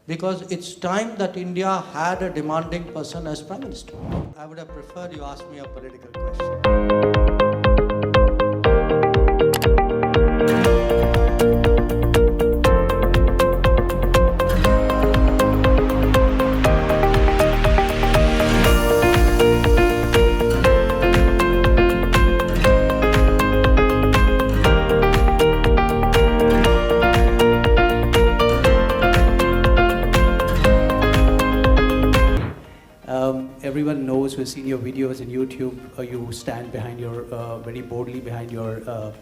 because it's time that India had a demanding person as Prime Minister. I would have preferred you ask me a political question. Everyone knows who's seen your videos in YouTube, you stand behind your, very boldly behind your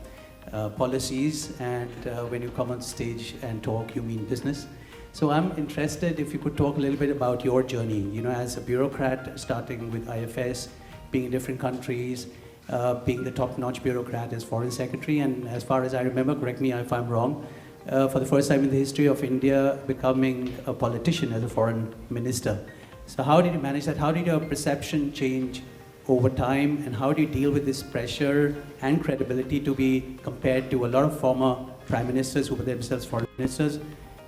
policies, and when you come on stage and talk, you mean business. So I'm interested if you could talk a little bit about your journey, you know, as a bureaucrat, starting with IFS, being in different countries, being the top-notch bureaucrat as Foreign Secretary, and as far as I remember, correct me if I'm wrong, for the first time in the history of India, becoming a politician as a foreign minister. So how did you manage that? How did your perception change over time, and how do you deal with this pressure and credibility to be compared to a lot of former prime ministers who were themselves foreign ministers,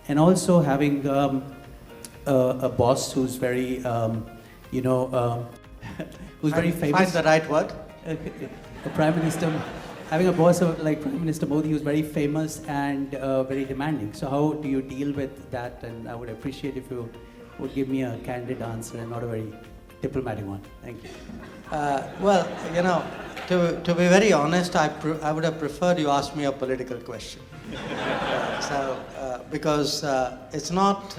and also having a boss who's very, who's very famous. Find the right word. A prime minister, having a boss like Prime Minister Modi, who's very famous and very demanding. So how do you deal with that? And I would appreciate if you would give me a candid answer and not a very diplomatic one. Thank you. Well, you know, to be very honest, I would have preferred you ask me a political question. Because it's not,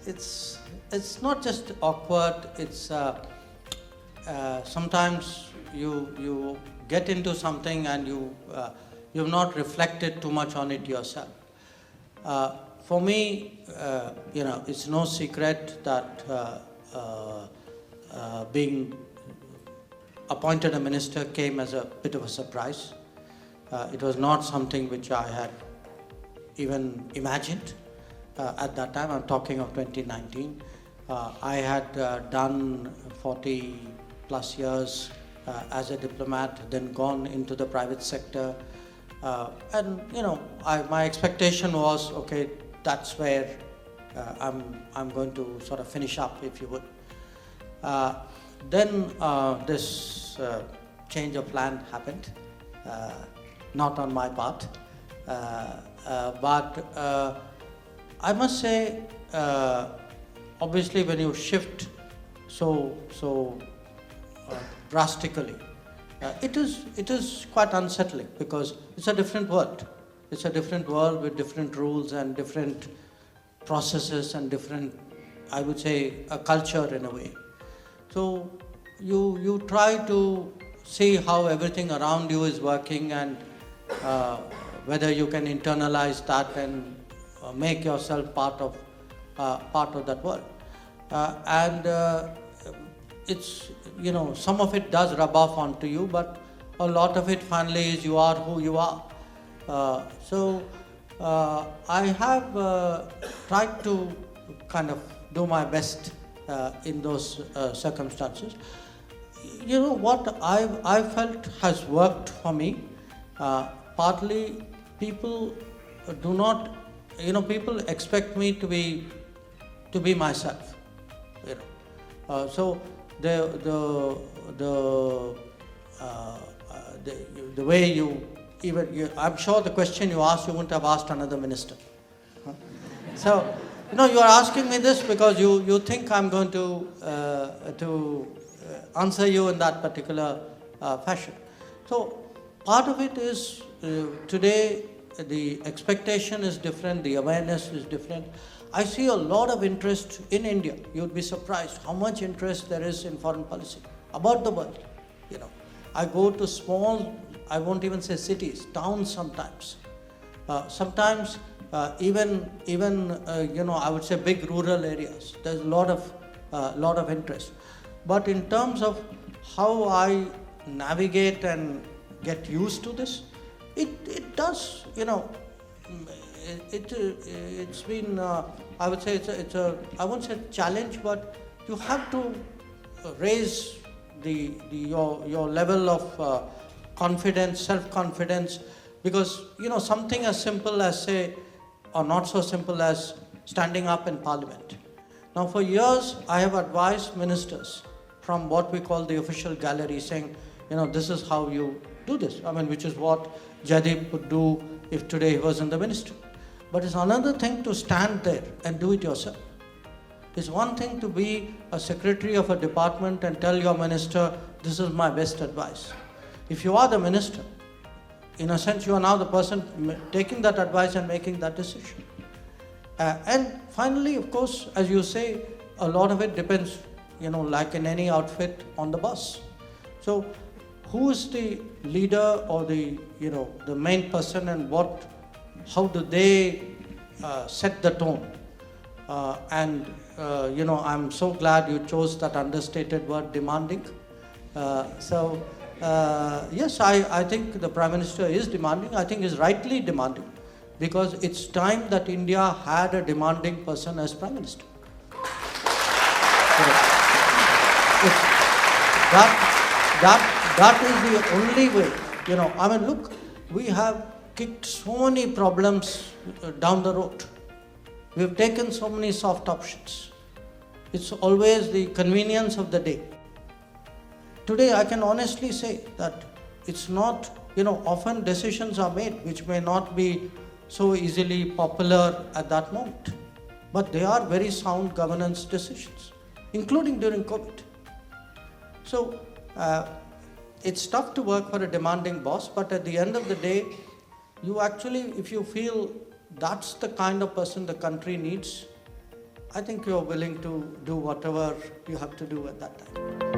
it's not just awkward. It's sometimes you get into something and you've not reflected too much on it yourself. For me, it's no secret that being appointed a minister came as a bit of a surprise. It was not something which I had even imagined at that time. I'm talking of 2019. I had done 40 plus years as a diplomat, then gone into the private sector. And my expectation was, okay, that's where I'm going to sort of finish up, if you would. Then this change of plan happened, not on my part, but I must say, obviously, when you shift so drastically, it is quite unsettling, because it's a different world. It's a different world with different rules and different processes and different, I would say, a culture in a way. So you try to see how everything around you is working, and whether you can internalize that and make yourself part of that world. It's, some of it does rub off onto you, but a lot of it finally is you are who you are. So I have tried to kind of do my best in those circumstances. What I felt has worked for me, partly people do not, people expect me to be myself. So the way I'm sure the question you asked, you wouldn't have asked another minister. So, you are asking me this because you think I'm going to answer you in that particular fashion. So, part of it is today the expectation is different, the awareness is different. I see a lot of interest in India. You'd be surprised how much interest there is in foreign policy about the world. I go to small, I won't even say cities, towns sometimes. Sometimes even I would say big rural areas. There's a lot of interest. But in terms of how I navigate and get used to this, it does, it's been, I would say it's a, I won't say challenge, but you have to raise your level of confidence, self-confidence, because something as simple as, say, or not so simple as standing up in Parliament. Now for years, I have advised ministers from what we call the official gallery, saying, this is how you do this. Which is what Jaideep would do if today he was in the ministry. But it's another thing to stand there and do it yourself. It's one thing to be a secretary of a department and tell your minister, this is my best advice. If you are the minister, in a sense, you are now the person taking that advice and making that decision. And finally, of course, as you say, a lot of it depends, like in any outfit, on the boss. So, who is the leader or the main person, and how do they set the tone? I'm so glad you chose that understated word, demanding. Yes, I think the Prime Minister is demanding. I think is rightly demanding, because it's time that India had a demanding person as Prime Minister. That is the only way. Look, we have kicked so many problems down the road. We have taken so many soft options. It's always the convenience of the day. Today, I can honestly say that it's not, often decisions are made which may not be so easily popular at that moment. But they are very sound governance decisions, including during COVID. So, it's tough to work for a demanding boss, but at the end of the day, you actually, if you feel that's the kind of person the country needs, I think you're willing to do whatever you have to do at that time.